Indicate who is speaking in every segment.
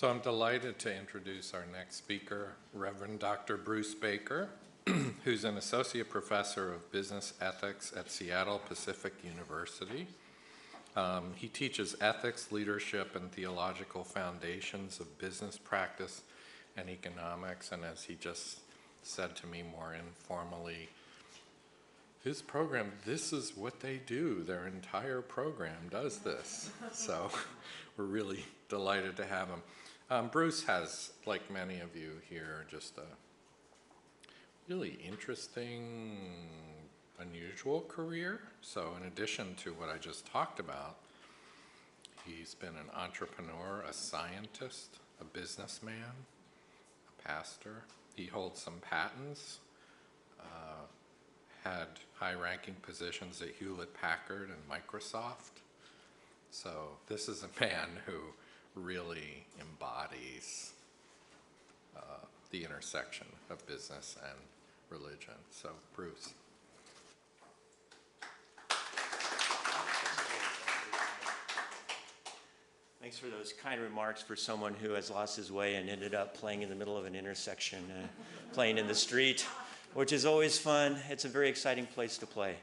Speaker 1: So I'm delighted to introduce our next speaker, Reverend Dr. Bruce Baker, who's an associate professor of business ethics at Seattle Pacific University. He teaches ethics, leadership, and theological foundations of business practice and economics, and as he just said to me more informally, his program, this is what they do. Their entire program does this. So we're really delighted to have him. Bruce has, like many of you here, just a really interesting, unusual career. So in addition to what I just talked about, he's been an entrepreneur, a scientist, a businessman, a pastor. He holds some patents, had high-ranking positions at Hewlett-Packard and Microsoft. So this is a man who really embodies the intersection of business and religion. So, Bruce.
Speaker 2: Thanks for those kind remarks for someone who has lost his way and ended up playing in the middle of an intersection, playing in the street, which is always fun. It's a very exciting place to play.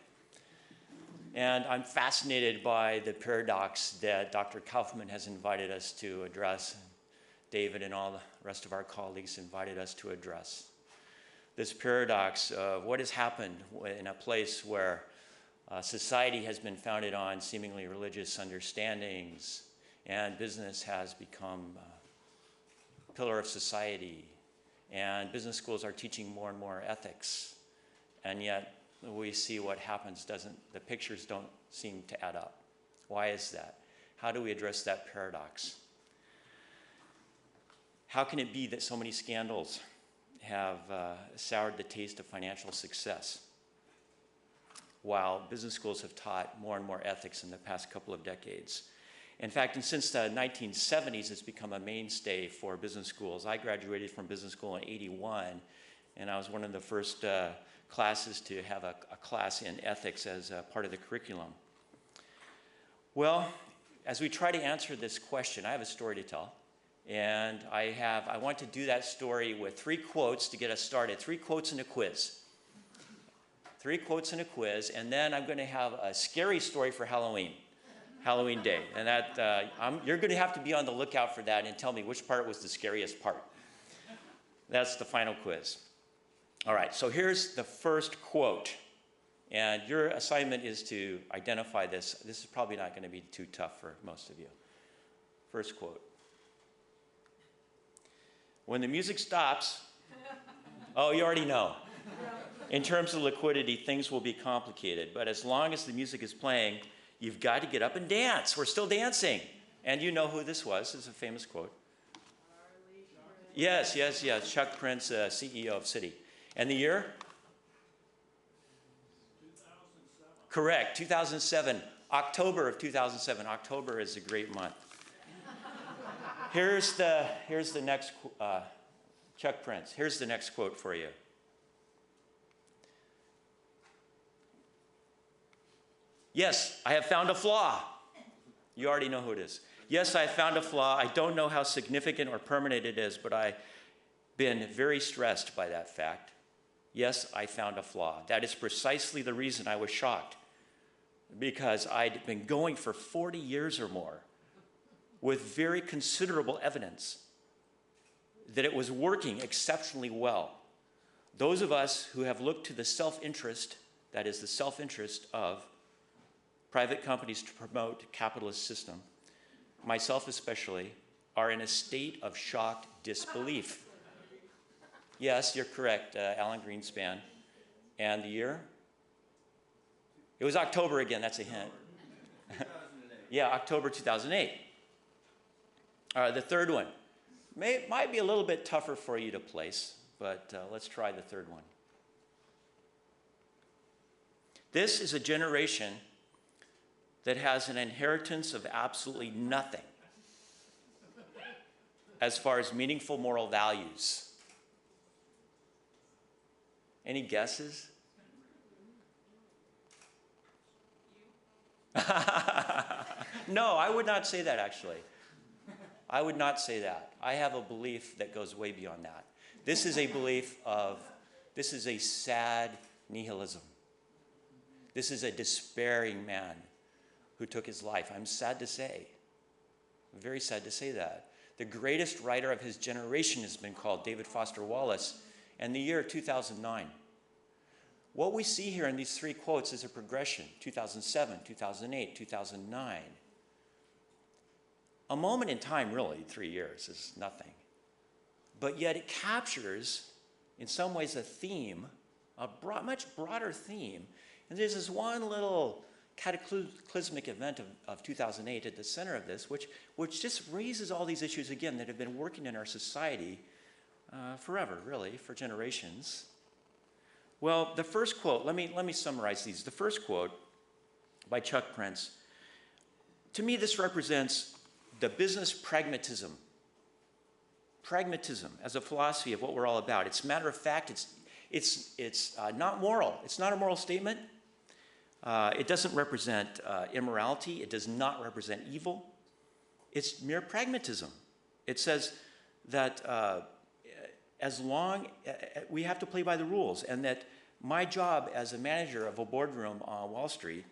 Speaker 2: And I'm fascinated by the paradox that Dr. Kaufman has invited us to address. David and all the rest of our colleagues invited us to address. This paradox of what has happened in a place where society has been founded on seemingly religious understandings, and business has become a pillar of society, and business schools are teaching more and more ethics, and yet we see what happens the pictures don't seem to add up. Why is that? How do we address that paradox? How can it be that so many scandals have soured the taste of financial success, while business schools have taught more and more ethics in the past couple of decades? In fact, and since the 1970s, it's become a mainstay for business schools. I graduated from business school in '81, and I was one of the first classes to have a class in ethics as a part of the curriculum. Well, as we try to answer this question, I have a story to tell. And I want to do that story with 3 quotes to get us started. 3 quotes and a quiz. 3 quotes and a quiz, and then I'm going to have a scary story for Halloween Day. And that you're going to have to be on the lookout for that and tell me which part was the scariest part. That's the final quiz. All right, so here's the first quote. And your assignment is to identify this. This is probably not going to be too tough for most of you. First quote. When the music stops, oh, you already know. In terms of liquidity, things will be complicated. But as long as the music is playing, you've got to get up and dance. We're still dancing. And you know who this was. This is a famous quote. Yes. Chuck Prince, CEO of Citi. And the year? 2007. Correct, 2007. October of 2007. October is a great month. Here's the next, Chuck Prince. Here's the next quote for you. Yes, I have found a flaw. You already know who it is. Yes, I have found a flaw. I don't know how significant or permanent it is, but I've been very stressed by that fact. Yes, I found a flaw. That is precisely the reason I was shocked, because I'd been going for 40 years or more with very considerable evidence that it was working exceptionally well. Those of us who have looked to the self-interest, that is the self-interest of private companies to promote capitalist system, myself especially, are in a state of shocked disbelief. Yes, you're correct, Alan Greenspan. And the year? It was October again, that's a hint. Yeah, October 2008. All right, the third one. Might be a little bit tougher for you to place, but let's try the third one. This is a generation that has an inheritance of absolutely nothing as far as meaningful moral values. Any guesses? No, I would not say that, actually. I would not say that. I have a belief that goes way beyond that. This is a belief of, this is a sad nihilism. This is a despairing man who took his life. I'm sad to say, I'm very sad to say that. The greatest writer of his generation has been called David Foster Wallace, and the year 2009. What we see here in these three quotes is a progression, 2007, 2008, 2009. A moment in time, really, 3 years is nothing. But yet it captures, in some ways, a theme, a much broader theme. And there's this one little cataclysmic event of 2008 at the center of this, which just raises all these issues again that have been working in our society forever, really, for generations. Well, the first quote, let me summarize these. The first quote by Chuck Prince, to me this represents the business pragmatism. Pragmatism as a philosophy of what we're all about. It's matter of fact, it's not moral. It's not a moral statement. It doesn't represent immorality. It does not represent evil. It's mere pragmatism. It says that as long we have to play by the rules, and that my job as a manager of a boardroom on Wall Street,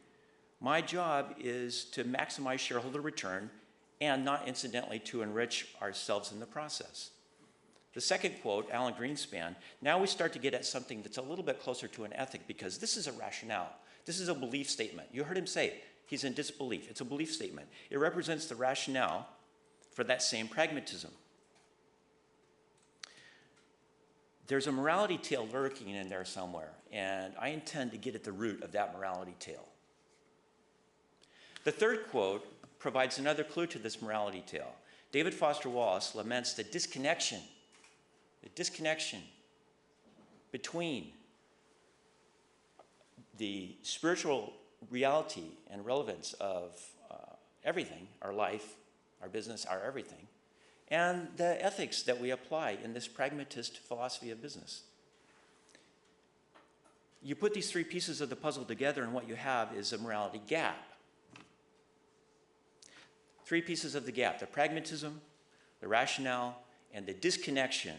Speaker 2: my job is to maximize shareholder return and not incidentally to enrich ourselves in the process. The second quote, Alan Greenspan, now we start to get at something that's a little bit closer to an ethic, because this is a rationale. This is a belief statement. You heard him say it. He's in disbelief. It's a belief statement. It represents the rationale for that same pragmatism. There's a morality tale lurking in there somewhere, and I intend to get at the root of that morality tale. The third quote provides another clue to this morality tale. David Foster Wallace laments the disconnection between the spiritual reality and relevance of everything, our life, our business, our everything, and the ethics that we apply in this pragmatist philosophy of business. You put these three pieces of the puzzle together, and what you have is a morality gap. Three pieces of the gap: the pragmatism, the rationale, and the disconnection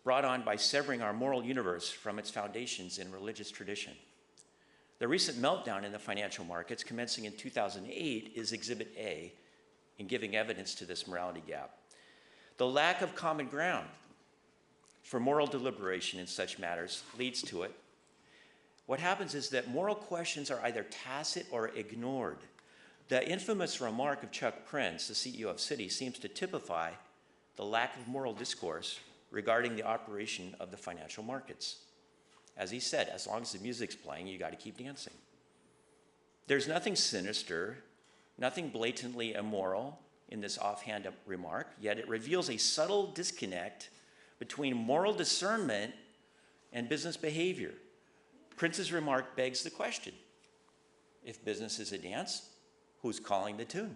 Speaker 2: brought on by severing our moral universe from its foundations in religious tradition. The recent meltdown in the financial markets, commencing in 2008, is Exhibit A in giving evidence to this morality gap. The lack of common ground for moral deliberation in such matters leads to it. What happens is that moral questions are either tacit or ignored. The infamous remark of Chuck Prince, the CEO of Citi, seems to typify the lack of moral discourse regarding the operation of the financial markets. As he said, as long as the music's playing, you got to keep dancing. There's nothing sinister, nothing blatantly immoral in this offhand remark, yet it reveals a subtle disconnect between moral discernment and business behavior. Prince's remark begs the question: if business is a dance, who's calling the tune?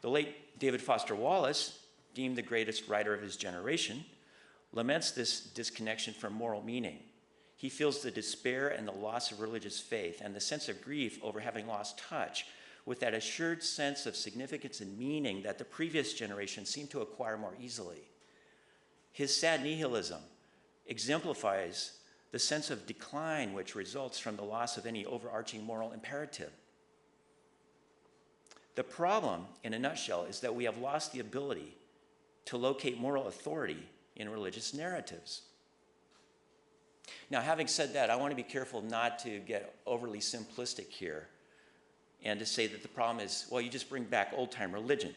Speaker 2: The late David Foster Wallace, deemed the greatest writer of his generation, laments this disconnection from moral meaning. He feels the despair and the loss of religious faith and the sense of grief over having lost touch with that assured sense of significance and meaning that the previous generation seemed to acquire more easily. His sad nihilism exemplifies the sense of decline which results from the loss of any overarching moral imperative. The problem, in a nutshell, is that we have lost the ability to locate moral authority in religious narratives. Now, having said that, I want to be careful not to get overly simplistic here and to say that the problem is, well, you just bring back old-time religion.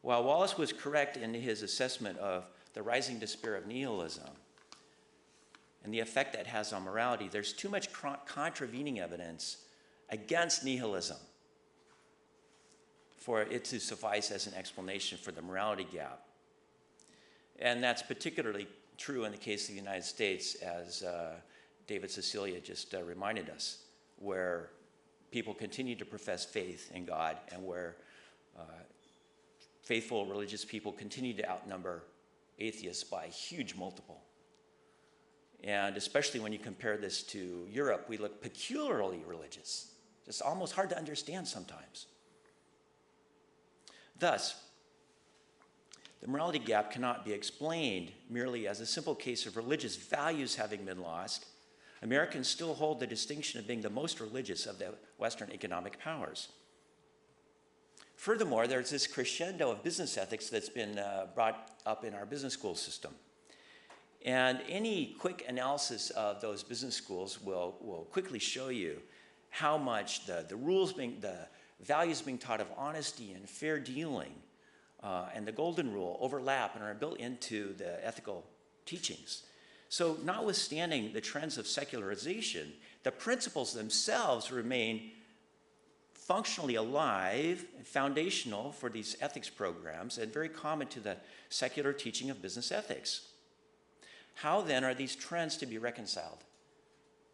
Speaker 2: While Wallace was correct in his assessment of the rising despair of nihilism and the effect that has on morality, there's too much contravening evidence against nihilism for it to suffice as an explanation for the morality gap. And that's particularly true in the case of the United States, as David Cecilia just reminded us, where people continue to profess faith in God and where faithful religious people continue to outnumber atheists by a huge multiple. And especially when you compare this to Europe, we look peculiarly religious, just almost hard to understand sometimes. Thus, the morality gap cannot be explained merely as a simple case of religious values having been lost. Americans still hold the distinction of being the most religious of the Western economic powers. Furthermore, there's this crescendo of business ethics that's been brought up in our business school system. And any quick analysis of those business schools will quickly show you how much the values being taught of honesty and fair dealing and the golden rule overlap and are built into the ethical teachings. So notwithstanding the trends of secularization, the principles themselves remain functionally alive and foundational for these ethics programs and very common to the secular teaching of business ethics. How then are these trends to be reconciled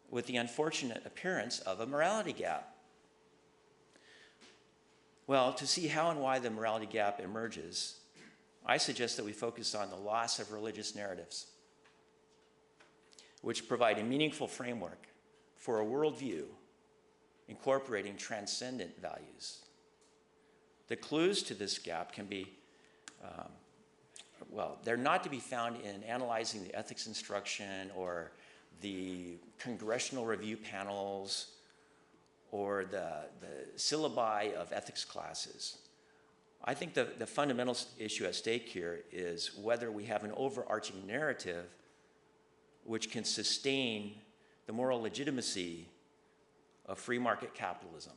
Speaker 2: with the unfortunate appearance of a morality gap? Well, to see how and why the morality gap emerges, I suggest that we focus on the loss of religious narratives, which provide a meaningful framework for a worldview incorporating transcendent values. The clues to this gap can be, they're not to be found in analyzing the ethics instruction or the congressional review panels or the syllabi of ethics classes. I think the fundamental issue at stake here is whether we have an overarching narrative which can sustain the moral legitimacy of free market capitalism.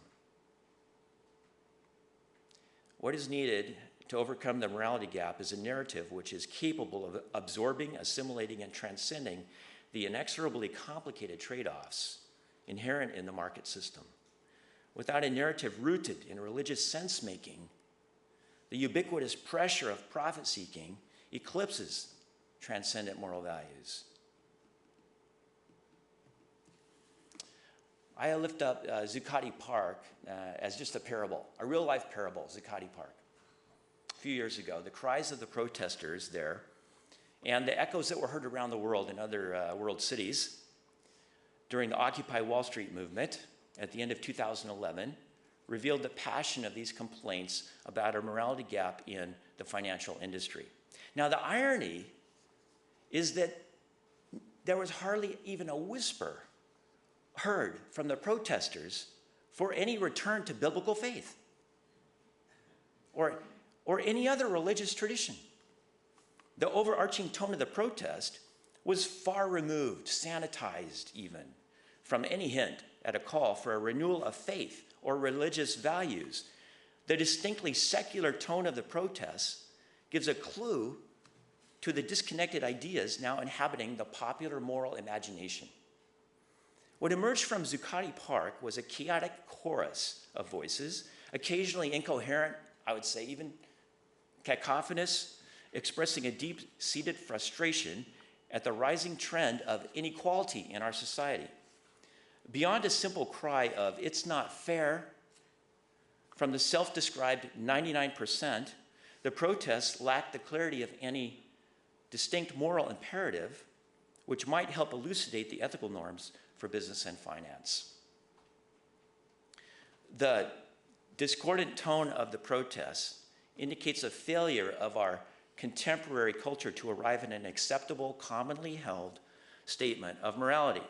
Speaker 2: What is needed to overcome the morality gap is a narrative which is capable of absorbing, assimilating, and transcending the inexorably complicated trade-offs inherent in the market system. Without a narrative rooted in religious sense-making, the ubiquitous pressure of profit-seeking eclipses transcendent moral values. I lift up Zuccotti Park as just a parable, a real-life parable, Zuccotti Park. A few years ago, the cries of the protesters there and the echoes that were heard around the world in other world cities during the Occupy Wall Street movement at the end of 2011 revealed the passion of these complaints about a morality gap in the financial industry. Now, the irony is that there was hardly even a whisper heard from the protesters for any return to biblical faith or any other religious tradition. The overarching tone of the protest was far removed, sanitized even, from any hint at a call for a renewal of faith or religious values. The distinctly secular tone of the protests gives a clue to the disconnected ideas now inhabiting the popular moral imagination. What emerged from Zuccotti Park was a chaotic chorus of voices, occasionally incoherent, I would say even cacophonous, expressing a deep-seated frustration at the rising trend of inequality in our society. Beyond a simple cry of, "It's not fair," from the self-described 99%, the protests lacked the clarity of any distinct moral imperative which might help elucidate the ethical norms for business and finance. The discordant tone of the protests indicates a failure of our contemporary culture to arrive at an acceptable, commonly held statement of morality.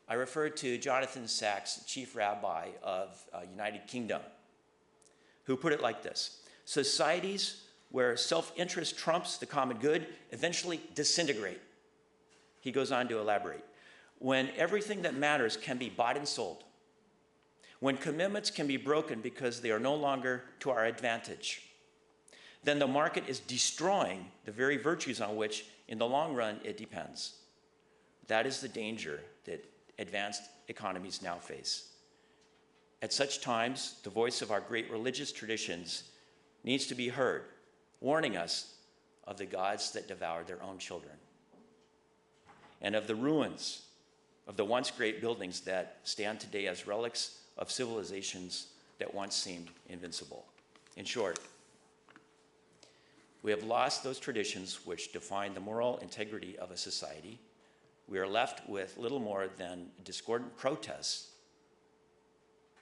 Speaker 2: I refer to Jonathan Sacks, chief rabbi of United Kingdom, who put it like this: societies where self-interest trumps the common good eventually disintegrate. He goes on to elaborate. When everything that matters can be bought and sold, when commitments can be broken because they are no longer to our advantage, then the market is destroying the very virtues on which, in the long run, it depends. That is the danger that advanced economies now face. At such times, the voice of our great religious traditions needs to be heard, warning us of the gods that devour their own children, and of the ruins of the once great buildings that stand today as relics of civilizations that once seemed invincible. In short, we have lost those traditions which define the moral integrity of a society. We are left with little more than discordant protests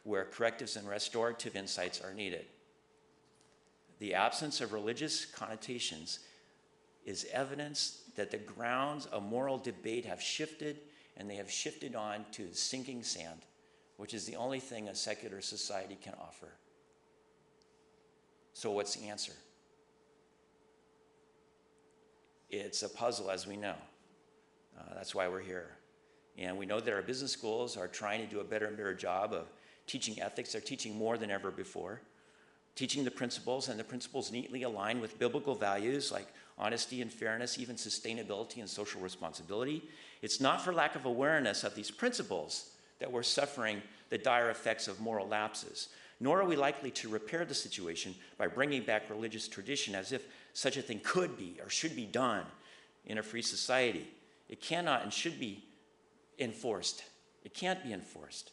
Speaker 2: where correctives and restorative insights are needed. the absence of religious connotations is evidence that the grounds of moral debate have shifted, and they have shifted on to sinking sand, which is the only thing a secular society can offer. So what's the answer? It's a puzzle, as we know. That's why we're here. And we know that our business schools are trying to do a better and better job of teaching ethics. They're teaching more than ever before, teaching the principles, and the principles neatly align with biblical values like honesty and fairness, even sustainability and social responsibility. It's not for lack of awareness of these principles that we're suffering the dire effects of moral lapses, nor are we likely to repair the situation by bringing back religious tradition as if such a thing could be or should be done in a free society. It cannot and should be enforced. It can't be enforced.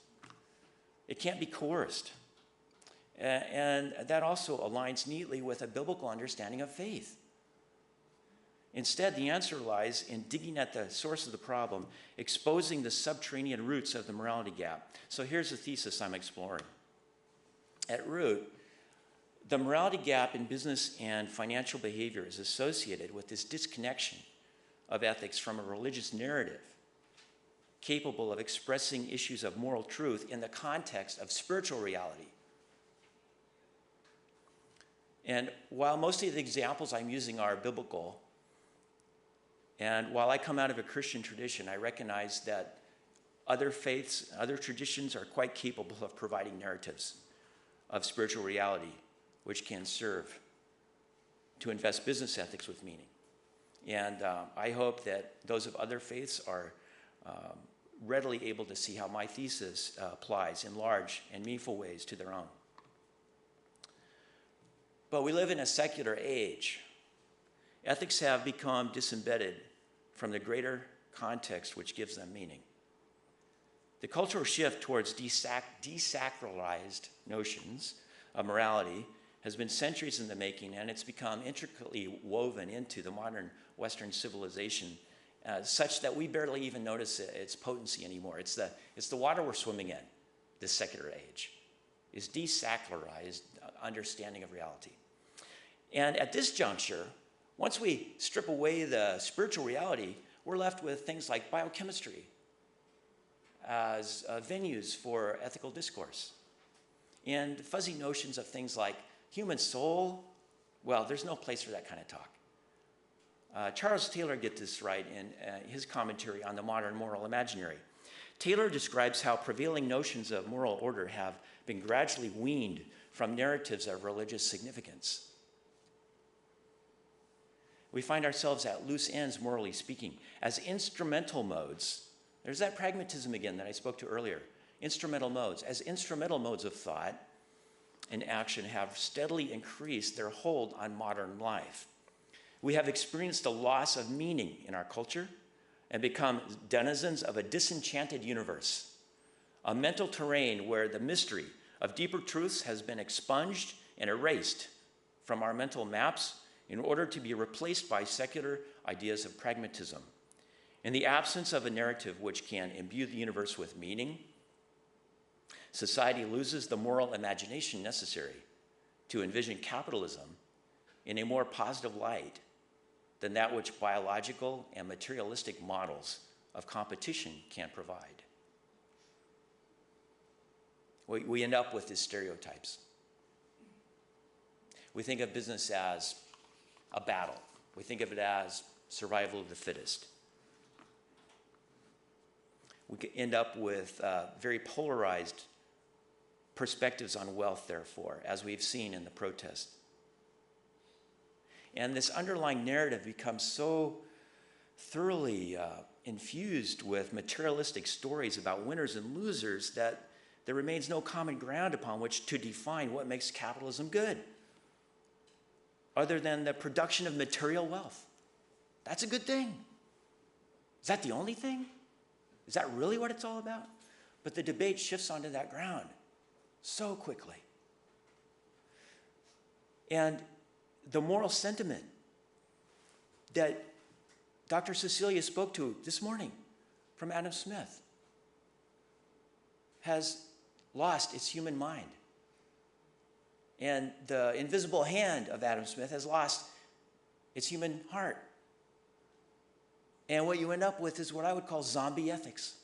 Speaker 2: It can't be coerced. And that also aligns neatly with a biblical understanding of faith. Instead, the answer lies in digging at the source of the problem, exposing the subterranean roots of the morality gap. So here's the thesis I'm exploring. At root, the morality gap in business and financial behavior is associated with this disconnection of ethics from a religious narrative capable of expressing issues of moral truth in the context of spiritual reality. And while most of the examples I'm using are biblical, and while I come out of a Christian tradition, I recognize that other faiths, other traditions are quite capable of providing narratives of spiritual reality, which can serve to invest business ethics with meaning. And I hope that those of other faiths are readily able to see how my thesis applies in large and meaningful ways to their own. But we live in a secular age. Ethics have become disembedded from the greater context which gives them meaning. The cultural shift towards desacralized notions of morality has been centuries in the making, and it's become intricately woven into the modern Western civilization, such that we barely even notice its potency anymore. It's the water we're swimming in, this secular age, is desacralized understanding of reality. And at this juncture, once we strip away the spiritual reality, we're left with things like biochemistry as venues for ethical discourse, and fuzzy notions of things like human soul. Well, there's no place for that kind of talk. Charles Taylor gets this right in his commentary on the modern moral imaginary. Taylor describes how prevailing notions of moral order have been gradually weaned from narratives of religious significance. We find ourselves at loose ends, morally speaking, as instrumental modes. There's that pragmatism again that I spoke to earlier. Instrumental modes. As instrumental modes of thought and action have steadily increased their hold on modern life. We have experienced a loss of meaning in our culture and become denizens of a disenchanted universe, a mental terrain where the mystery of deeper truths has been expunged and erased from our mental maps in order to be replaced by secular ideas of pragmatism. In the absence of a narrative which can imbue the universe with meaning, society loses the moral imagination necessary to envision capitalism in a more positive light than that which biological and materialistic models of competition can provide. We end up with these stereotypes. We think of business as a battle. We think of it as survival of the fittest. We could end up with very polarized perspectives on wealth, therefore, as we've seen in the protest. And this underlying narrative becomes so thoroughly infused with materialistic stories about winners and losers that there remains no common ground upon which to define what makes capitalism good, other than the production of material wealth. That's a good thing. Is that the only thing? Is that really what it's all about? But the debate shifts onto that ground so quickly. And the moral sentiment that Dr. Cecilia spoke to this morning from Adam Smith has lost its human mind. And the invisible hand of Adam Smith has lost its human heart. And what you end up with is what I would call zombie ethics.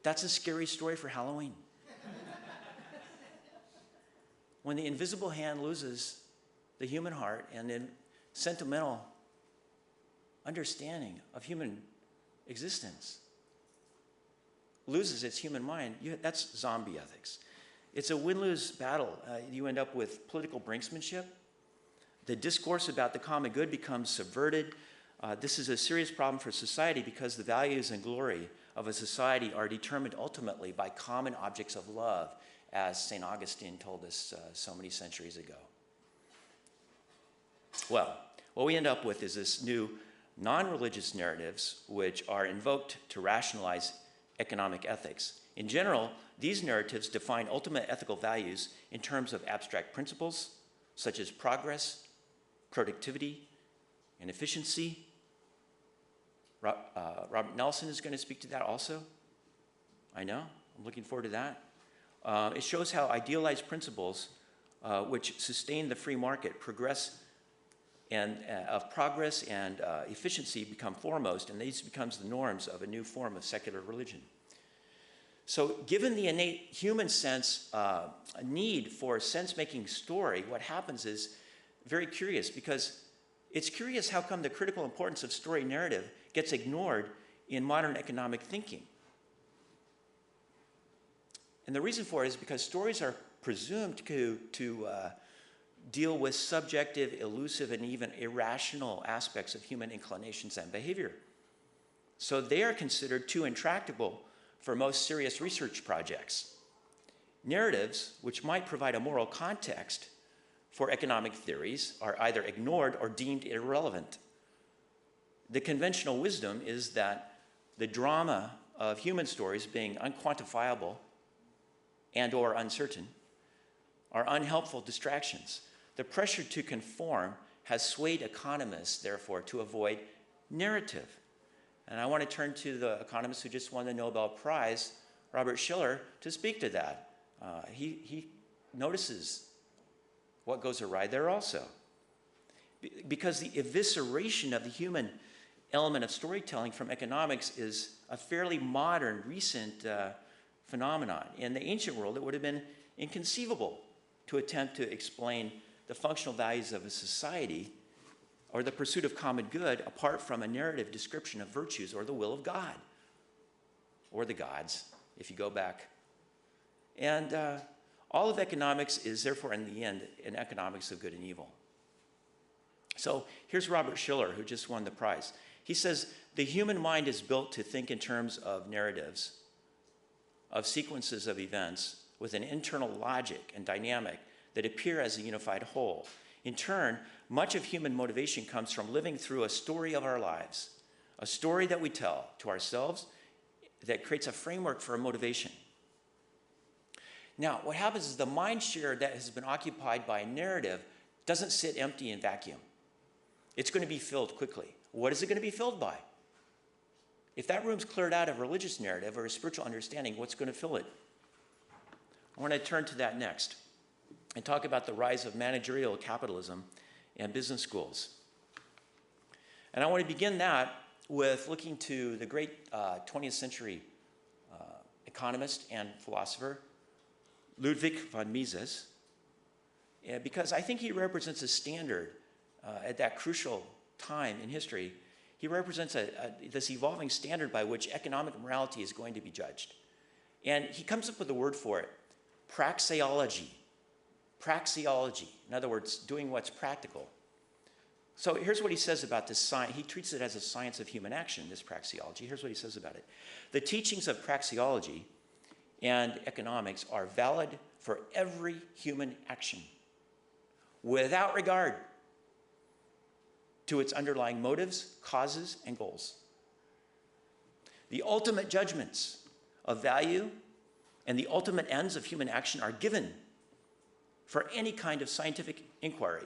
Speaker 2: That's a scary story for Halloween. When the invisible hand loses the human heart and the sentimental understanding of human existence, loses its human mind, that's zombie ethics. It's a win-lose battle. You end up with political brinksmanship. The discourse about the common good becomes subverted. This is a serious problem for society because the values and glory of a society are determined ultimately by common objects of love, as St. Augustine told us so many centuries ago. Well, what we end up with is this new non-religious narratives which are invoked to rationalize economic ethics. In general, these narratives define ultimate ethical values in terms of abstract principles such as progress, productivity, and efficiency. Robert Nelson is going to speak to that also. I know. I'm looking forward to that. It shows how idealized principles which sustain the free market progress and efficiency become foremost, and these becomes the norms of a new form of secular religion. So given the innate human sense, a need for sense-making story, what happens is very curious, because it's curious how come the critical importance of story narrative gets ignored in modern economic thinking. And the reason for it is because stories are presumed to deal with subjective, elusive, and even irrational aspects of human inclinations and behavior. So they are considered too intractable for most serious research projects. Narratives, which might provide a moral context for economic theories, are either ignored or deemed irrelevant. The conventional wisdom is that the drama of human stories being unquantifiable and or uncertain are unhelpful distractions. The pressure to conform has swayed economists, therefore, to avoid narrative. And I want to turn to the economist who just won the Nobel Prize, Robert Shiller, to speak to that. He notices what goes awry there also. Because the evisceration of the human element of storytelling from economics is a fairly modern, recent phenomenon. In the ancient world, it would have been inconceivable to attempt to explain the functional values of a society or the pursuit of common good apart from a narrative description of virtues or the will of God, or the gods, if you go back. And all of economics is therefore, in the end, an economics of good and evil. So here's Robert Shiller, who just won the prize. He says, the human mind is built to think in terms of narratives, of sequences of events with an internal logic and dynamic that appear as a unified whole. In turn, much of human motivation comes from living through a story of our lives, a story that we tell to ourselves that creates a framework for a motivation. Now, what happens is the mind share that has been occupied by a narrative doesn't sit empty in vacuum. It's going to be filled quickly. What is it going to be filled by? If that room's cleared out of religious narrative or a spiritual understanding, what's going to fill it? I want to turn to that next and talk about the rise of managerial capitalism and business schools. And I want to begin that with looking to the great 20th century economist and philosopher, Ludwig von Mises, because I think he represents a standard at that crucial time in history. He represents this evolving standard by which economic morality is going to be judged. And he comes up with a word for it, praxeology. Praxeology, in other words, doing what's practical. So here's what he says about this science. He treats it as a science of human action, this praxeology. Here's what he says about it. The teachings of praxeology and economics are valid for every human action, without regard to its underlying motives, causes, and goals. The ultimate judgments of value and the ultimate ends of human action are given for any kind of scientific inquiry.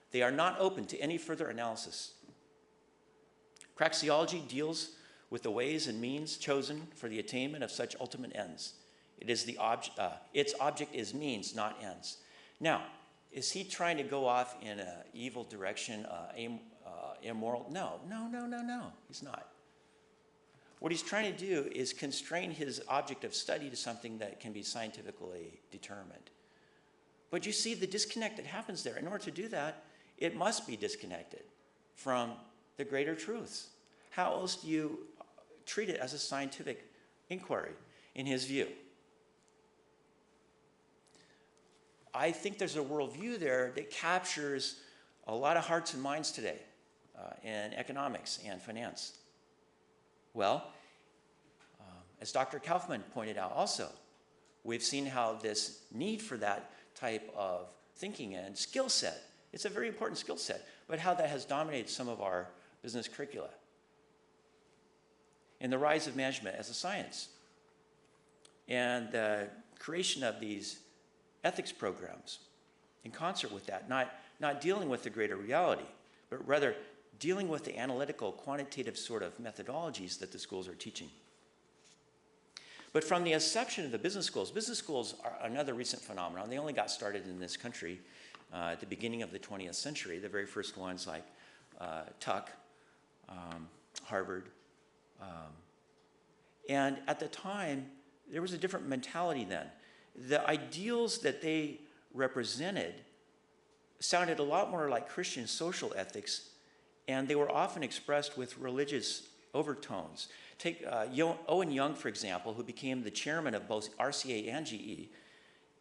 Speaker 2: They are not open to any further analysis. Praxeology deals with the ways and means chosen for the attainment of such ultimate ends. It is its object is means, not ends. Now, is he trying to go off in an evil direction, immoral? No, he's not. What he's trying to do is constrain his object of study to something that can be scientifically determined. But you see the disconnect that happens there. In order to do that, it must be disconnected from the greater truths. How else do you treat it as a scientific inquiry, in his view? I think there's a worldview there that captures a lot of hearts and minds today in economics and finance. Well, as Dr. Kaufman pointed out also, we've seen how this need for that type of thinking and skill set, it's a very important skill set, but how that has dominated some of our business curricula. And the rise of management as a science. And the creation of these ethics programs in concert with that, not dealing with the greater reality, but rather dealing with the analytical, quantitative sort of methodologies that the schools are teaching. But from the inception of the business schools are another recent phenomenon. They only got started in this country at the beginning of the 20th century. The very first ones like Tuck, Harvard. And at the time, there was a different mentality then. The ideals that they represented sounded a lot more like Christian social ethics, and they were often expressed with religious overtones. Take Owen Young, for example, who became the chairman of both RCA and GE.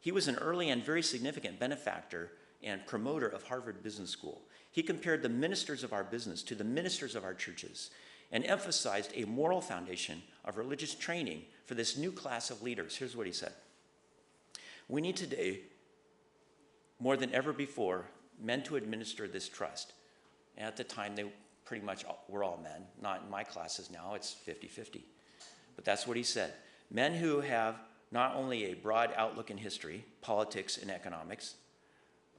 Speaker 2: He was an early and very significant benefactor and promoter of Harvard Business School. He compared the ministers of our business to the ministers of our churches and emphasized a moral foundation of religious training for this new class of leaders. Here's what he said. We need today, more than ever before, men to administer this trust. And at the time, they pretty much were all men. Not in my classes now, it's 50-50. But that's what he said. Men who have not only a broad outlook in history, politics, and economics,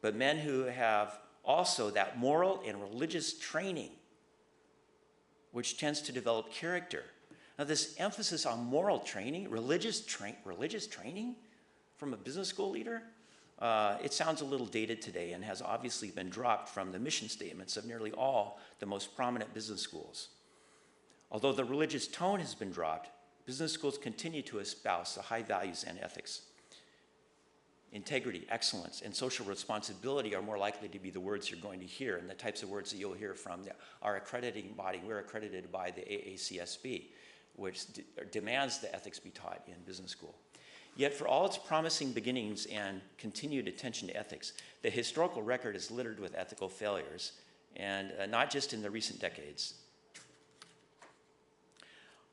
Speaker 2: but men who have also that moral and religious training, which tends to develop character. Now, this emphasis on moral training, religious training from a business school leader, it sounds a little dated today and has obviously been dropped from the mission statements of nearly all the most prominent business schools. Although the religious tone has been dropped, business schools continue to espouse the high values and ethics. Integrity, excellence, and social responsibility are more likely to be the words you're going to hear and the types of words that you'll hear from our accrediting body. We're accredited by the AACSB, which demands the ethics be taught in business school. Yet for all its promising beginnings and continued attention to ethics, the historical record is littered with ethical failures, and not just in the recent decades.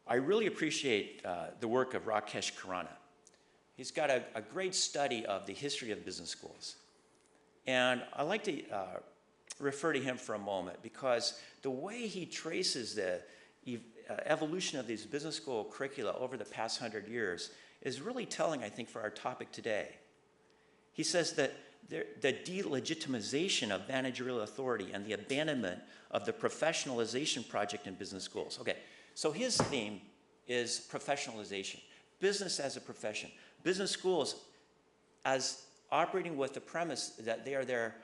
Speaker 2: I really appreciate the work of Rakesh Khurana. He's got a great study of the history of business schools. And I'd like to refer to him for a moment because the way he traces the evolution of these business school curricula over the past 100 years is really telling, I think, for our topic today. He says that the delegitimization of managerial authority and the abandonment of the professionalization project in business schools. Okay, so his theme is professionalization, business as a profession. Business schools as operating with the premise that they are there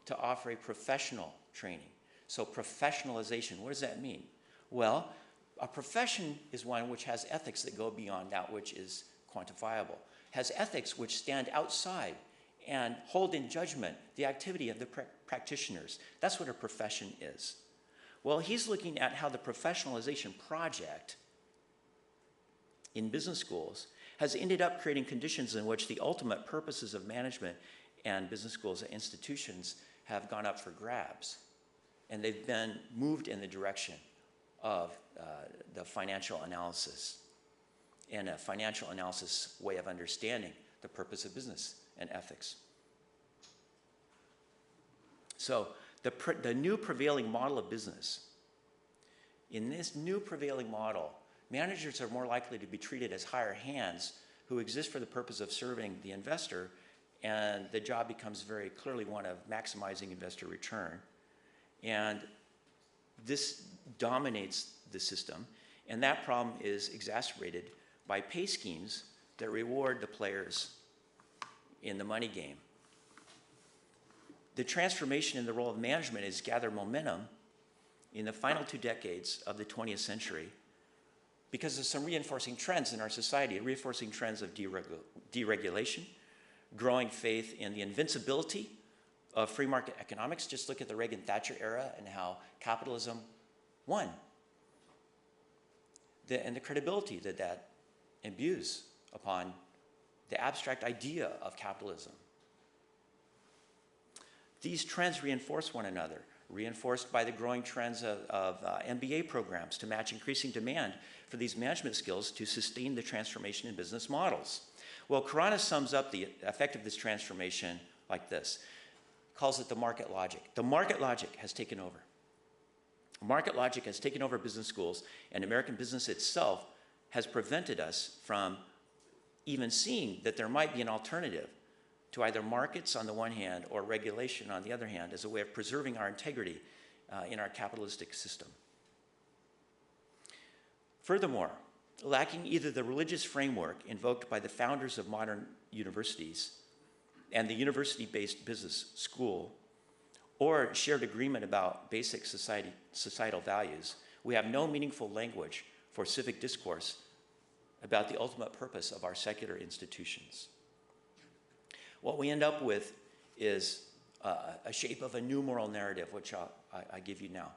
Speaker 2: to offer a professional training. So professionalization, what does that mean? Well, a profession is one which has ethics that go beyond that which is quantifiable, has ethics which stand outside and hold in judgment the activity of the practitioners. That's what a profession is. Well, he's looking at how the professionalization project in business schools has ended up creating conditions in which the ultimate purposes of management and business schools and institutions have gone up for grabs. And they've been moved in the direction of the financial analysis and a financial analysis way of understanding the purpose of business and ethics. So the new prevailing model of business, in this new prevailing model, managers are more likely to be treated as higher hands who exist for the purpose of serving the investor, and the job becomes very clearly one of maximizing investor return. And this dominates the system, and that problem is exacerbated by pay schemes that reward the players in the money game. The transformation in the role of management has gathered momentum in the final 2 decades of the 20th century because of some reinforcing trends in our society, reinforcing trends of deregulation, growing faith in the invincibility of free market economics. Just look at the Reagan-Thatcher era and how capitalism won. And the credibility that that imbues upon the abstract idea of capitalism. These trends reinforce one another, reinforced by the growing trends of MBA programs to match increasing demand for these management skills to sustain the transformation in business models. Well, Karana sums up the effect of this transformation like this. Calls it the market logic. The market logic has taken over. Market logic has taken over business schools, and American business itself has prevented us from even seeing that there might be an alternative to either markets on the one hand or regulation on the other hand as a way of preserving our integrity in our capitalistic system. Furthermore, lacking either the religious framework invoked by the founders of modern universities and the university-based business school, or shared agreement about basic societal values, we have no meaningful language for civic discourse about the ultimate purpose of our secular institutions. What we end up with is a shape of a new moral narrative, which I give you now.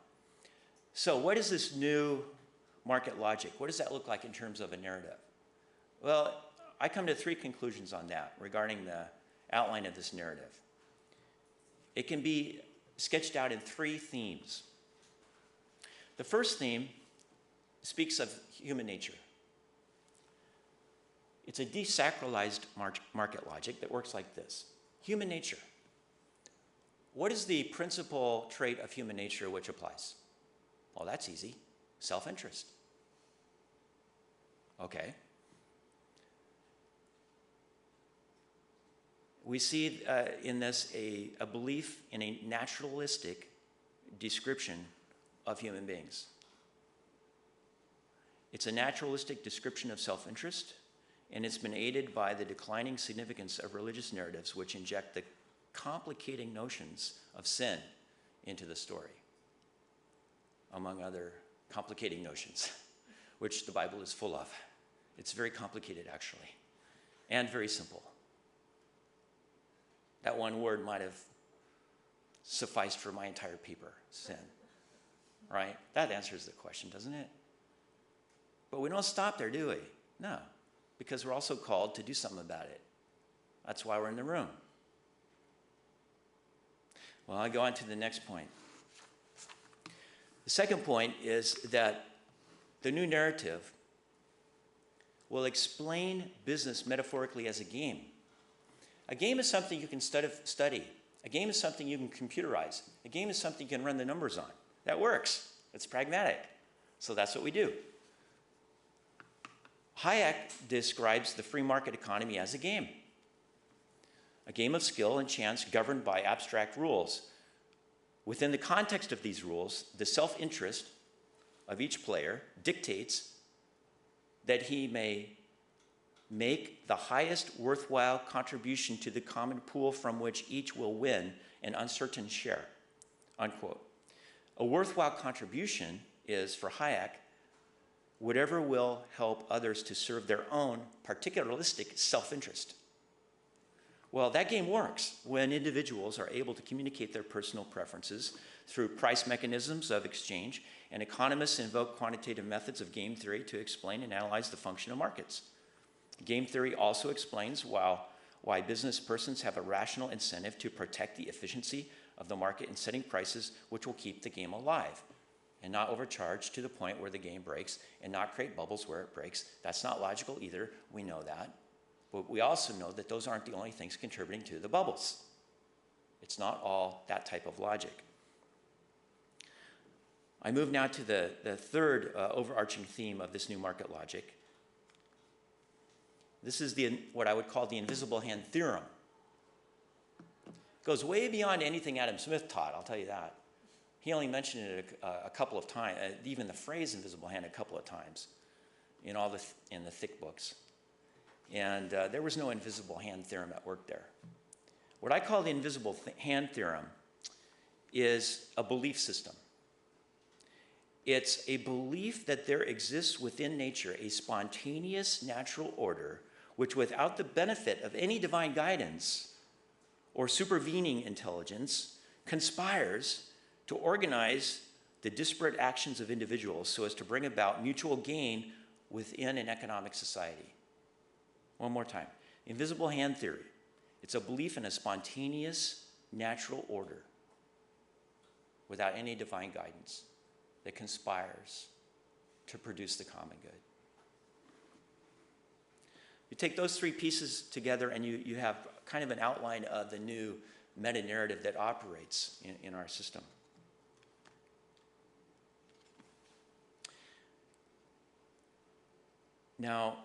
Speaker 2: So what is this new market logic? What does that look like in terms of a narrative? Well, I come to 3 conclusions on that regarding the outline of this narrative. It can be sketched out in 3 themes. The first theme speaks of human nature. It's a desacralized market logic that works like this. Human nature. What is the principal trait of human nature which applies? Well, that's easy. Self-interest. Okay. We see in this a belief in a naturalistic description of human beings. It's a naturalistic description of self-interest, and it's been aided by the declining significance of religious narratives which inject the complicating notions of sin into the story, among other complicating notions, which the Bible is full of. It's very complicated, actually, and very simple. That one word might have sufficed for my entire paper, sin, right? That answers the question, doesn't it? But we don't stop there, do we? No, because we're also called to do something about it. That's why we're in the room. Well, I go on to the next point. The second point is that the new narrative will explain business metaphorically as a game. A game is something you can study. A game is something you can computerize. A game is something you can run the numbers on. That works. It's pragmatic. So that's what we do. Hayek describes the free market economy as a game of skill and chance governed by abstract rules. Within the context of these rules, the self-interest of each player dictates that he may make the highest worthwhile contribution to the common pool from which each will win an uncertain share, unquote. A worthwhile contribution is, for Hayek, whatever will help others to serve their own particularistic self-interest. Well, that game works when individuals are able to communicate their personal preferences through price mechanisms of exchange, and economists invoke quantitative methods of game theory to explain and analyze the function of markets. Game theory also explains why business persons have a rational incentive to protect the efficiency of the market in setting prices which will keep the game alive and not overcharge to the point where the game breaks and not create bubbles where it breaks. That's not logical either. We know that. But we also know that those aren't the only things contributing to the bubbles. It's not all that type of logic. I move now to the third overarching theme of this new market logic. This is what I would call the invisible hand theorem. It goes way beyond anything Adam Smith taught, I'll tell you that. He only mentioned it a couple of times, even the phrase invisible hand a couple of times in the thick books. And there was no invisible hand theorem at work there. What I call the invisible hand theorem is a belief system. It's a belief that there exists within nature a spontaneous natural order which, without the benefit of any divine guidance or supervening intelligence, conspires to organize the disparate actions of individuals so as to bring about mutual gain within an economic society. One more time. Invisible hand theory. It's a belief in a spontaneous natural order without any divine guidance that conspires to produce the common good. You take those three pieces together and you have kind of an outline of the new meta-narrative that operates in our system. Now,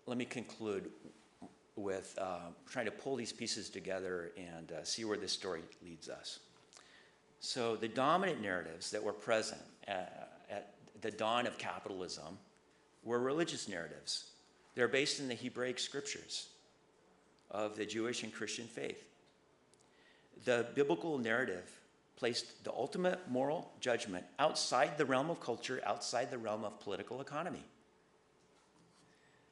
Speaker 2: let me conclude with trying to pull these pieces together and see where this story leads us. So the dominant narratives that were present at the dawn of capitalism were religious narratives. They're based in the Hebraic scriptures of the Jewish and Christian faith. The biblical narrative placed the ultimate moral judgment outside the realm of culture, outside the realm of political economy.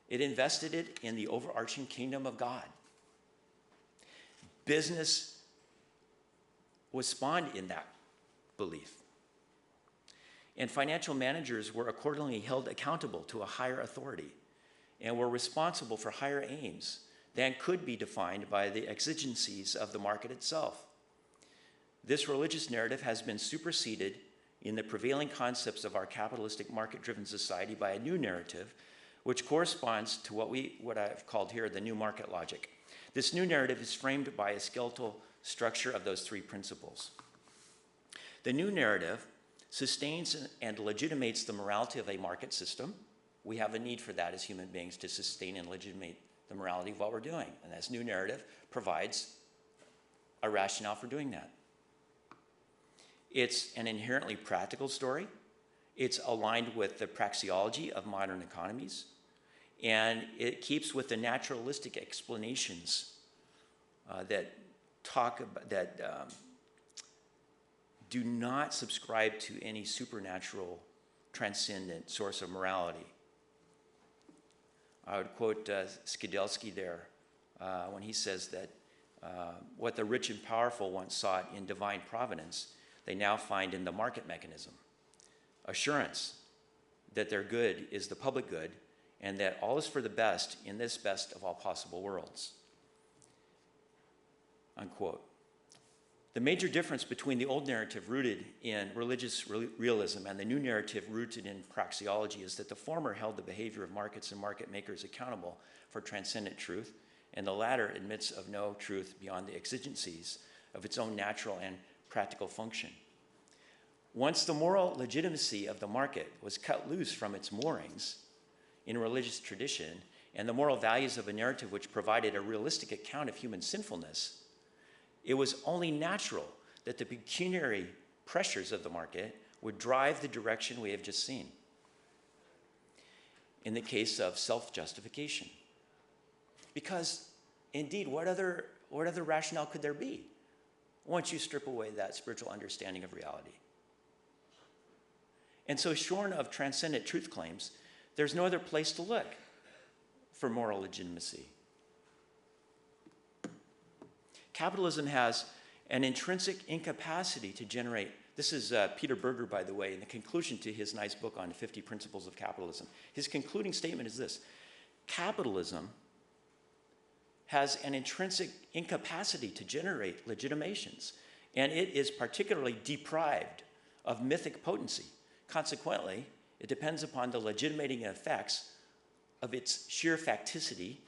Speaker 2: It invested it in the overarching kingdom of God. Business was spawned in that belief. And financial managers were accordingly held accountable to a higher authority and were responsible for higher aims than could be defined by the exigencies of the market itself. This religious narrative has been superseded in the prevailing concepts of our capitalistic market-driven society by a new narrative which corresponds to what I've called here the new market logic. This new narrative is framed by a skeletal structure of those three principles. The new narrative sustains and legitimates the morality of a market system. We have a need for that as human beings to sustain and legitimate the morality of what we're doing. And this new narrative provides a rationale for doing that. It's an inherently practical story. It's aligned with the praxeology of modern economies. And it keeps with the naturalistic explanations that do not subscribe to any supernatural, transcendent source of morality. I would quote Skidelsky there when he says that what the rich and powerful once sought in divine providence, they now find in the market mechanism. Assurance that their good is the public good and that all is for the best in this best of all possible worlds. Unquote. The major difference between the old narrative rooted in religious realism and the new narrative rooted in praxeology is that the former held the behavior of markets and market makers accountable for transcendent truth, and the latter admits of no truth beyond the exigencies of its own natural and practical function. Once the moral legitimacy of the market was cut loose from its moorings in religious tradition and the moral values of a narrative which provided a realistic account of human sinfulness, it was only natural that the pecuniary pressures of the market would drive the direction we have just seen in the case of self-justification. Because, indeed, what other rationale could there be once you strip away that spiritual understanding of reality? And so, shorn of transcendent truth claims, there's no other place to look for moral legitimacy. Capitalism has an intrinsic incapacity to generate. This is Peter Berger, by the way, in the conclusion to his nice book on 50 Principles of Capitalism. His concluding statement is this: capitalism has an intrinsic incapacity to generate legitimations, and it is particularly deprived of mythic potency. Consequently, it depends upon the legitimating effects of its sheer facticity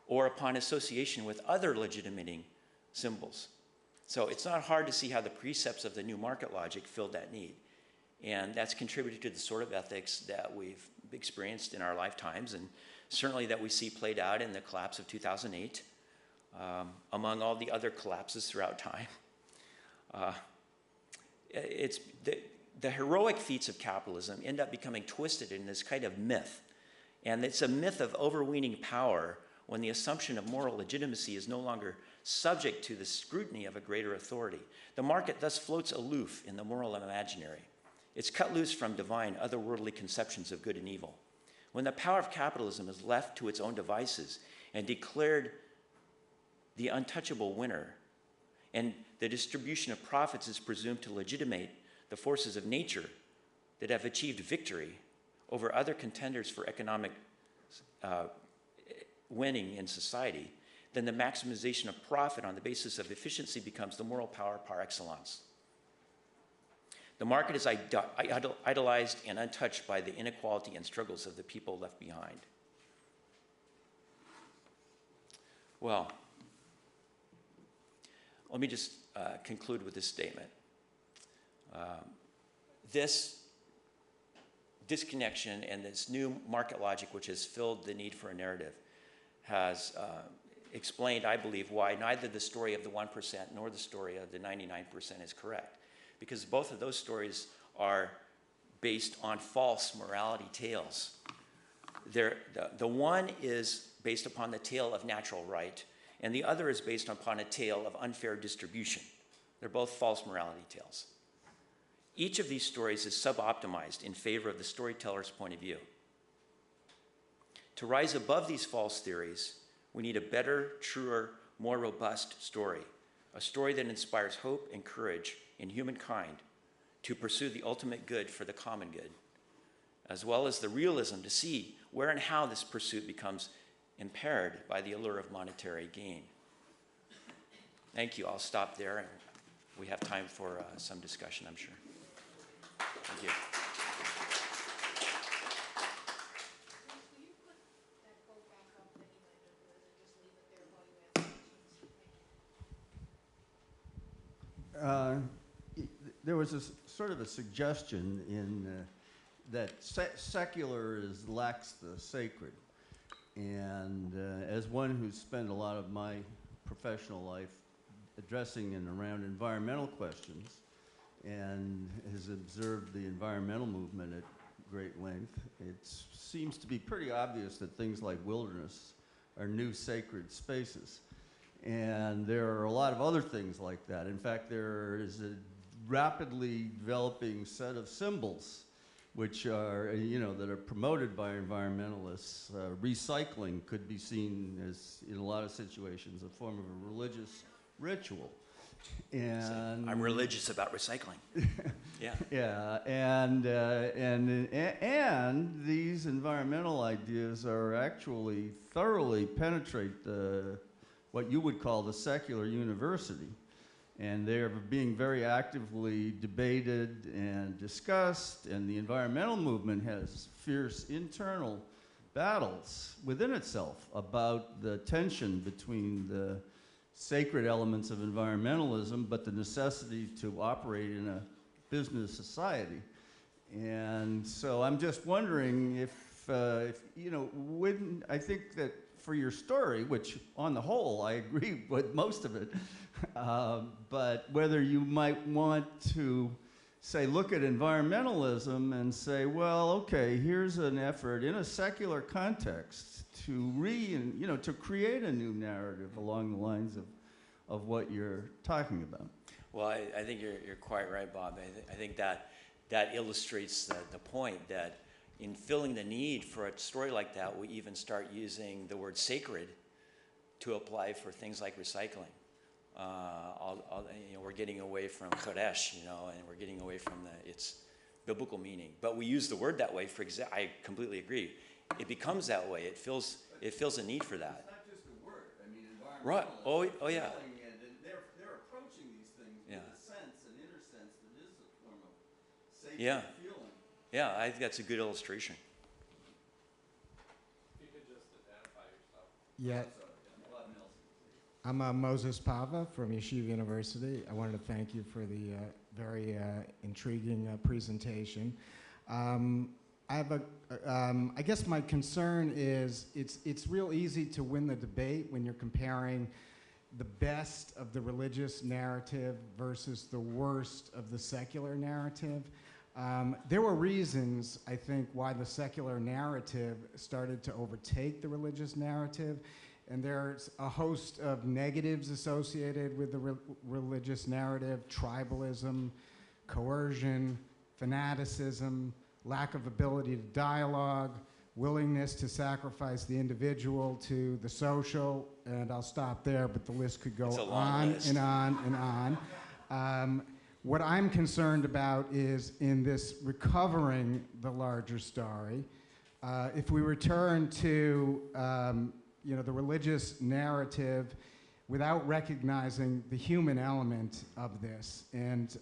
Speaker 2: or upon association with other legitimating symbols. So it's not hard to see how the precepts of the new market logic filled that need. And that's contributed to the sort of ethics that we've experienced in our lifetimes, and certainly that we see played out in the collapse of 2008, among all the other collapses throughout time. It's the heroic feats of capitalism end up becoming twisted in this kind of myth. And it's a myth of overweening power when the assumption of moral legitimacy is no longer subject to the scrutiny of a greater authority. The market thus floats aloof in the moral imaginary. It's cut loose from divine, otherworldly conceptions of good and evil. When the power of capitalism is left to its own devices and declared the untouchable winner, and the distribution of profits is presumed to legitimate the forces of nature that have achieved victory over other contenders for economic winning in society, then the maximization of profit on the basis of efficiency becomes the moral power par excellence. The market is idolized and untouched by the inequality and struggles of the people left behind. Well, let me just conclude with this statement. This disconnection and this new market logic, which has filled the need for a narrative, has explained, I believe, why neither the story of the 1% nor the story of the 99% is correct. Because both of those stories are based on false morality tales. The one is based upon the tale of natural right, and the other is based upon a tale of unfair distribution. They're both false morality tales. Each of these stories is suboptimized in favor of the storyteller's point of view. To rise above these false theories, we need a better, truer, more robust story, a story that inspires hope and courage in humankind to pursue the ultimate good for the common good, as well as the realism to see where and how this pursuit becomes impaired by the allure of monetary gain. Thank you. I'll stop there, and we have time for some discussion, I'm sure. Thank you.
Speaker 3: There was a sort of a suggestion in that secular lacks the sacred. And as one who's spent a lot of my professional life addressing and around environmental questions and has observed the environmental movement at great length, it seems to be pretty obvious that things like wilderness are new sacred spaces. And there are a lot of other things like that. In fact, there is a rapidly developing set of symbols which are, that are promoted by environmentalists. Recycling could be seen as, in a lot of situations, a form of a religious ritual. And
Speaker 2: I'm religious about recycling. Yeah.
Speaker 3: Yeah, and these environmental ideas are actually thoroughly penetrate what you would call the secular university. And they're being very actively debated and discussed, and the environmental movement has fierce internal battles within itself about the tension between the sacred elements of environmentalism, but the necessity to operate in a business society. And so I'm just wondering if I think that for your story, which on the whole I agree with most of it, but whether you might want to say, look at environmentalism and say, well, okay, here's an effort in a secular context to create a new narrative along the lines of what you're talking about.
Speaker 2: Well, I think you're quite right, Bob. I think that illustrates the point that in filling the need for a story like that, we even start using the word sacred to apply for things like recycling. We're getting away from Kodesh, and we're getting away from its biblical meaning. But we use the word that way I completely agree. It becomes that way. It fills a need for that.
Speaker 3: It's not just a word. I mean, environmentalists.
Speaker 2: Right. Oh yeah.
Speaker 3: And they're approaching these things with a sense, an inner sense that is a form of sacred feeling.
Speaker 2: Yeah, I think that's a good illustration.
Speaker 1: If you could just identify yourself.
Speaker 4: Yeah. I'm Moses Pava from Yeshiva University. I wanted to thank you for the very intriguing presentation. I guess my concern is it's real easy to win the debate when you're comparing the best of the religious narrative versus the worst of the secular narrative. There were reasons, I think, why the secular narrative started to overtake the religious narrative, and there's a host of negatives associated with the religious narrative: tribalism, coercion, fanaticism, lack of ability to dialogue, willingness to sacrifice the individual to the social, and I'll stop there, but the list could go on and on and on. What I'm concerned about is in this recovering the larger story, if we return to the religious narrative without recognizing the human element of this, and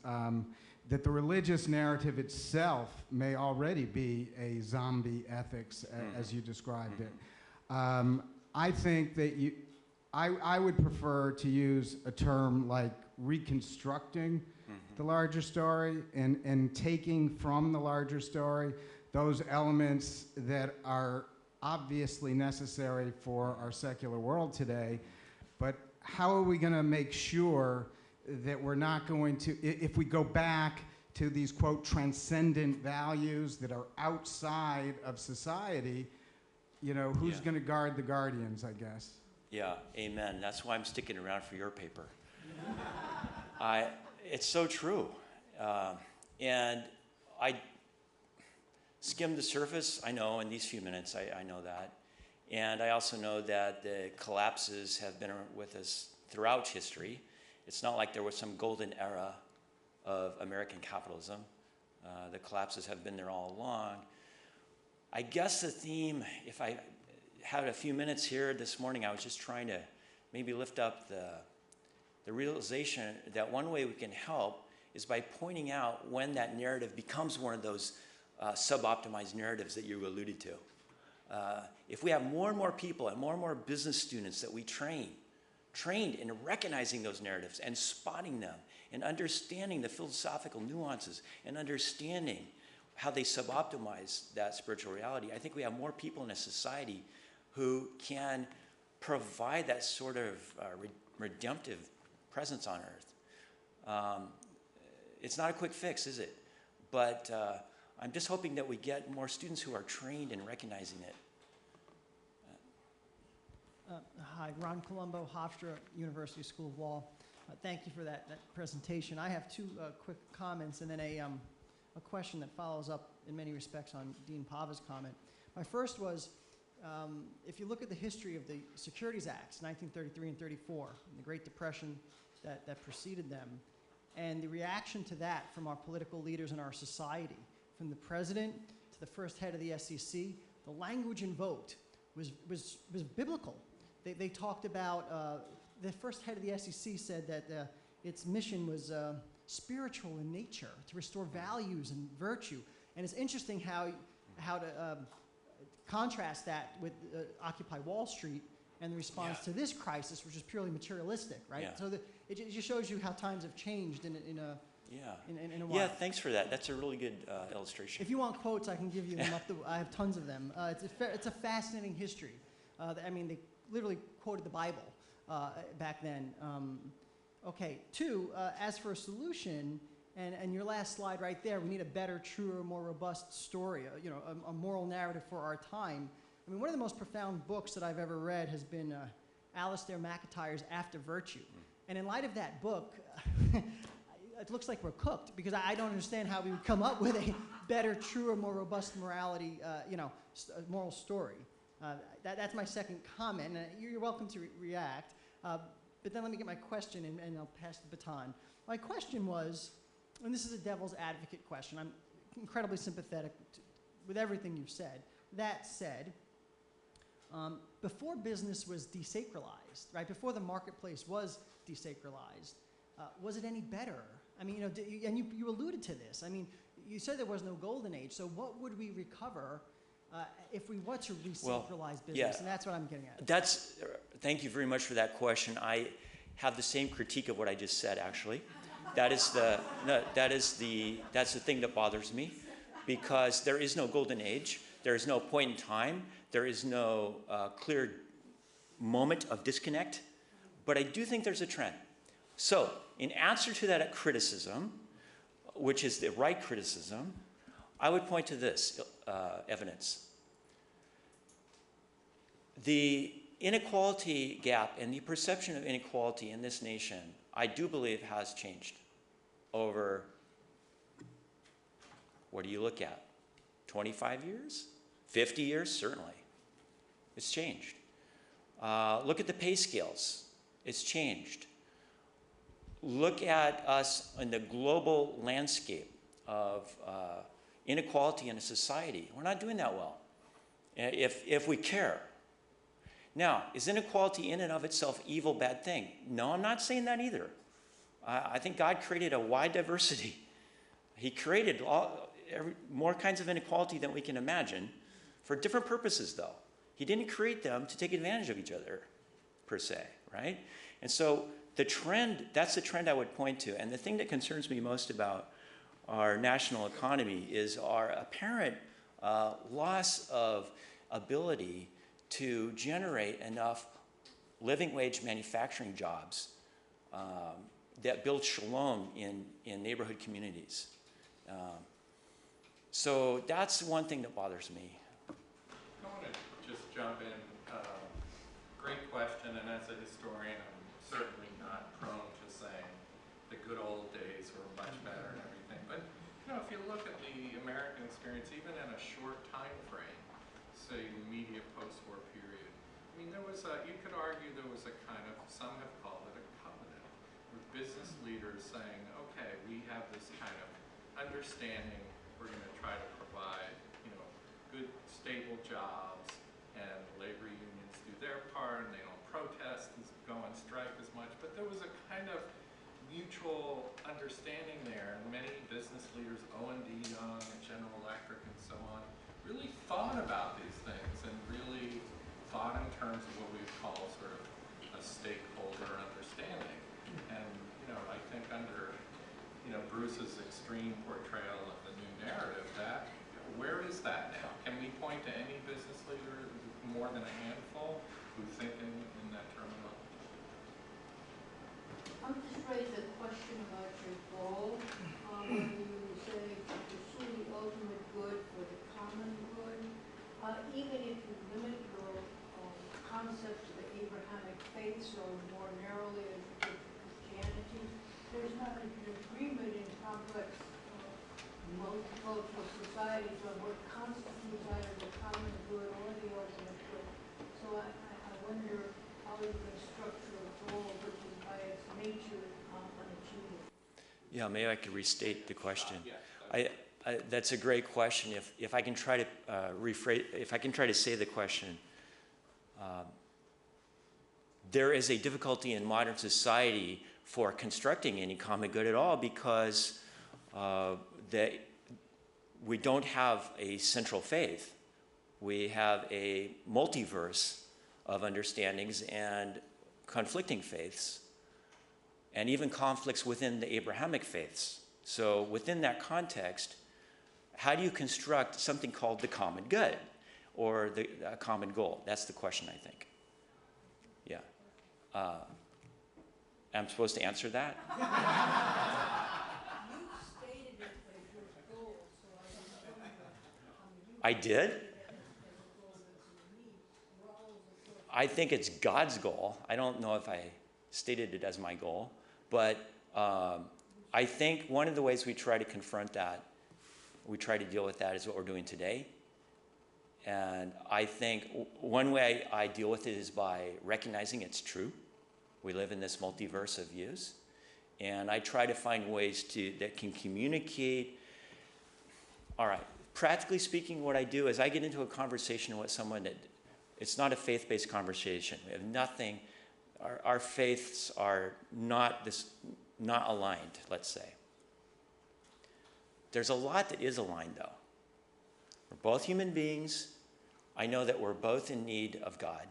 Speaker 4: that the religious narrative itself may already be a zombie ethics, as you described it. I think that I would prefer to use a term like reconstructing the larger story and taking from the larger story those elements that are obviously necessary for our secular world today, but how are we going to make sure that we're not going to, if we go back to these, quote, transcendent values that are outside of society, who's going to guard the guardians, I guess?
Speaker 2: Yeah, amen. That's why I'm sticking around for your paper. It's so true. And I skimmed the surface, I know, in these few minutes, I know that. And I also know that the collapses have been with us throughout history. It's not like there was some golden era of American capitalism. The collapses have been there all along. I guess the theme, if I had a few minutes here this morning, I was just trying to maybe lift up the realization that one way we can help is by pointing out when that narrative becomes one of those sub-optimized narratives that you alluded to. If we have more and more people and more business students that we trained in recognizing those narratives and spotting them and understanding the philosophical nuances and understanding how they sub-optimize that spiritual reality, I think we have more people in a society who can provide that sort of redemptive presence on earth. It's not a quick fix, is it? But I'm just hoping that we get more students who are trained in recognizing it.
Speaker 5: Hi, Ron Colombo, Hofstra University School of Law. Thank you for that presentation. I have two quick comments and then a question that follows up in many respects on Dean Pava's comment. My first was, if you look at the history of the Securities Acts, 1933 and 34, and the Great Depression that preceded them, and the reaction to that from our political leaders in our society, from the president to the first head of the SEC, the language invoked was biblical. They talked about, the first head of the SEC said that its mission was spiritual in nature, to restore values and virtue. And it's interesting how to contrast that with Occupy Wall Street and the response to this crisis, which is purely materialistic, right? Yeah. So it just shows you how times have changed in a while.
Speaker 2: Yeah, thanks for that. That's a really good illustration.
Speaker 5: If you want quotes, I can give you them. I have tons of them. It's a fascinating history. I mean, they literally quoted the Bible back then. Okay, two, as for a solution, and your last slide right there, we need a better, truer, more robust story, a moral narrative for our time. I mean, one of the most profound books that I've ever read has been Alistair McIntyre's After Virtue. And in light of that book, it looks like we're cooked, because I don't understand how we would come up with a better, truer, more robust morality, moral story. That's my second comment. You're welcome to react. But then let me get my question, and I'll pass the baton. My question was, and this is a devil's advocate question. I'm incredibly sympathetic with everything you've said. That said, before business was desacralized, right? Before the marketplace was desacralized, was it any better? I mean, and you alluded to this. I mean, you said there was no golden age. So what would we recover if we were to resacralize business?
Speaker 2: Yeah.
Speaker 5: And that's what I'm getting at.
Speaker 2: Thank you very much for that question. I have the same critique of what I just said, actually. That's the thing that bothers me, because there is no golden age. There is no point in time. There is no clear moment of disconnect. But I do think there's a trend. So in answer to that criticism, which is the right criticism, I would point to this evidence. The inequality gap and the perception of inequality in this nation, I do believe, has changed over, what do you look at? 25 years? 50 years? Certainly. It's changed. Look at the pay scales. It's changed. Look at us in the global landscape of inequality in a society. We're not doing that well, if we care. Now, is inequality in and of itself evil, bad thing? No, I'm not saying that either. I think God created a wide diversity. He created more kinds of inequality than we can imagine for different purposes, though. He didn't create them to take advantage of each other, per se, right? And so the trend, that's the trend I would point to. And the thing that concerns me most about our national economy is our apparent loss of ability to generate enough living wage manufacturing jobs that build shalom in neighborhood communities. So that's one thing that bothers me.
Speaker 1: I want to just jump in. Great question, and as a historian, I'm certainly not prone to saying the good old days were much better and everything. But if you look at the American experience, even in a short time frame, say the immediate post-war period, I mean, you could argue there was a kind of, some have called it a covenant, with business leaders saying, okay, we have this kind of understanding, we're going to try to provide, good, stable jobs, and labor unions do their part, and they don't protest and go on strike as much, but there was a kind of mutual understanding there, and many business leaders, O&D Young and General Electric and so on, really thought about these things and really thought in terms of what we would call sort of a stakeholder understanding. And, I think under, Bruce's extreme portrayal of the new narrative, that, where is that now? Can we point to any business leader, more than a handful, who think in that terminology?
Speaker 6: I'll just raise a question about your goal. When you say to pursue the ultimate good for the common good, even if you limit your concept to the Abrahamic faiths or more narrowly to Christianity, there's not an agreement in complex multicultural societies on what constitutes either the common good or the ultimate good. So I wonder how you can structure a goal which is by its nature unachievable.
Speaker 2: Yeah, maybe I could restate the question. That's a great question. If I can try to rephrase, if I can try to say the question, there is a difficulty in modern society for constructing any common good at all because we don't have a central faith. We have a multiverse of understandings and conflicting faiths, and even conflicts within the Abrahamic faiths. So within that context, how do you construct something called the common good or the common goal? That's the question, I think. Yeah. I'm supposed to answer that?
Speaker 6: You stated it as your goal, so
Speaker 2: I did? I think it's God's goal. I don't know if I stated it as my goal, but I think one of the ways we try to confront that, we try to deal with that is what we're doing today. And I think one way I deal with it is by recognizing it's true. We live in this multiverse of views. And I try to find ways that can communicate. All right, practically speaking, what I do is I get into a conversation with someone that it's not a faith-based conversation. We have nothing, our faiths are not aligned, let's say. There's a lot that is aligned, though. We're both human beings. I know that we're both in need of God.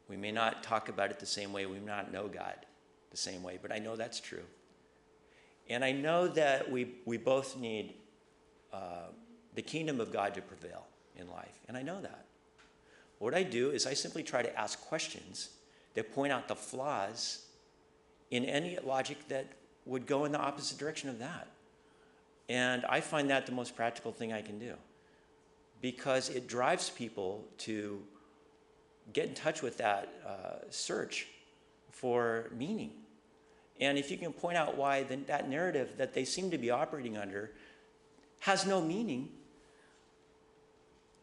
Speaker 2: We may not talk about it the same way. We may not know God the same way, but I know that's true. And I know that we both need the kingdom of God to prevail in life, and I know that. What I do is I simply try to ask questions that point out the flaws in any logic that would go in the opposite direction of that. And I find that the most practical thing I can do, because it drives people to get in touch with that search for meaning. And if you can point out why that narrative that they seem to be operating under has no meaning,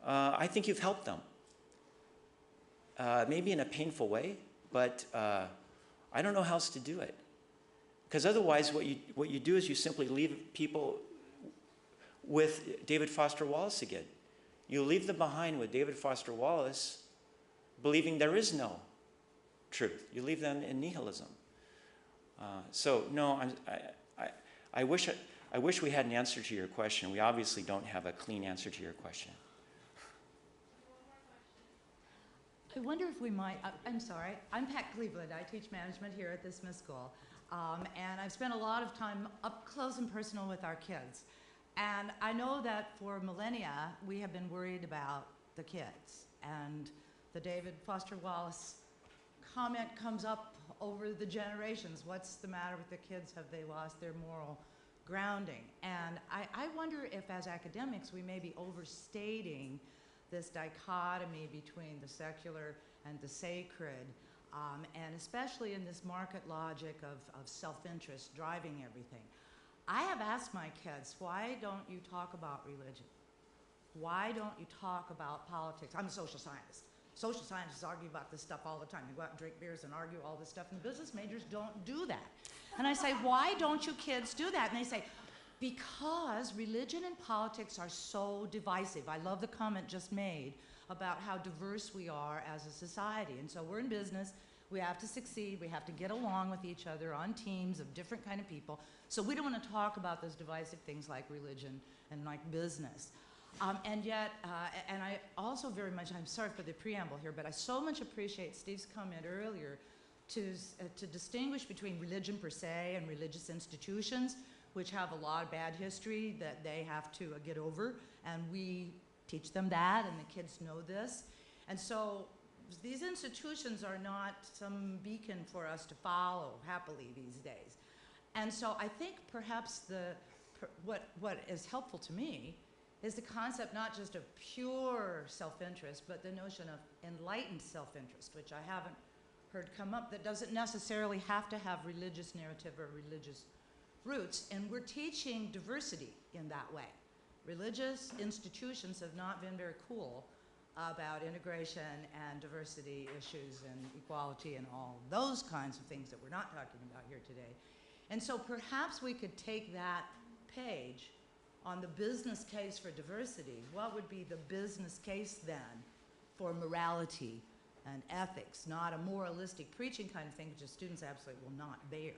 Speaker 2: I think you've helped them. Maybe in a painful way, but I don't know how else to do it. Because otherwise what you do is you simply leave people with David Foster Wallace again. You leave them behind with David Foster Wallace believing there is no truth. You leave them in nihilism. So no, I wish we had an answer to your question. We obviously don't have a clean answer to your question.
Speaker 7: I wonder if we might, I'm sorry, I'm Pat Cleveland. I teach management here at the Smith School. And I've spent a lot of time up close and personal with our kids. And I know that for millennia, we have been worried about the kids. And the David Foster Wallace comment comes up over the generations. What's the matter with the kids? Have they lost their moral grounding? And I wonder if as academics, we may be overstating this dichotomy between the secular and the sacred, and especially in this market logic of self-interest driving everything. I have asked my kids, why don't you talk about religion? Why don't you talk about politics? I'm a social scientist. Social scientists argue about this stuff all the time. They go out and drink beers and argue all this stuff, and business majors don't do that. And I say, why don't you kids do that? And they say, because religion and politics are so divisive. I love the comment just made about how diverse we are as a society. And so we're in business. We have to succeed. We have to get along with each other on teams of different kind of people. So we don't want to talk about those divisive things like religion and like business. And yet, and I also very much, I'm sorry for the preamble here, but I so much appreciate Steve's comment earlier to distinguish between religion per se and religious institutions, which have a lot of bad history that they have to get over, and we teach them that, and the kids know this. And so these institutions are not some beacon for us to follow happily these days. And so I think perhaps what is helpful to me is the concept not just of pure self-interest, but the notion of enlightened self-interest, which I haven't heard come up, that doesn't necessarily have to have religious narrative or religious roots, and we're teaching diversity in that way. Religious institutions have not been very cool about integration and diversity issues and equality and all those kinds of things that we're not talking about here today. And so perhaps we could take that page on the business case for diversity. What would be the business case then for morality and ethics? Not a moralistic preaching kind of thing, which the students absolutely will not bear.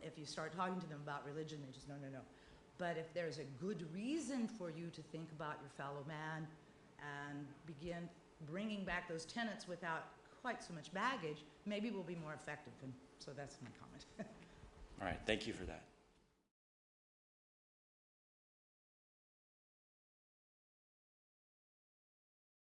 Speaker 7: If you start talking to them about religion, they just, no, no, no. But if there's a good reason for you to think about your fellow man and begin bringing back those tenets without quite so much baggage, maybe we'll be more effective. And so that's my comment.
Speaker 2: All right, thank you for that.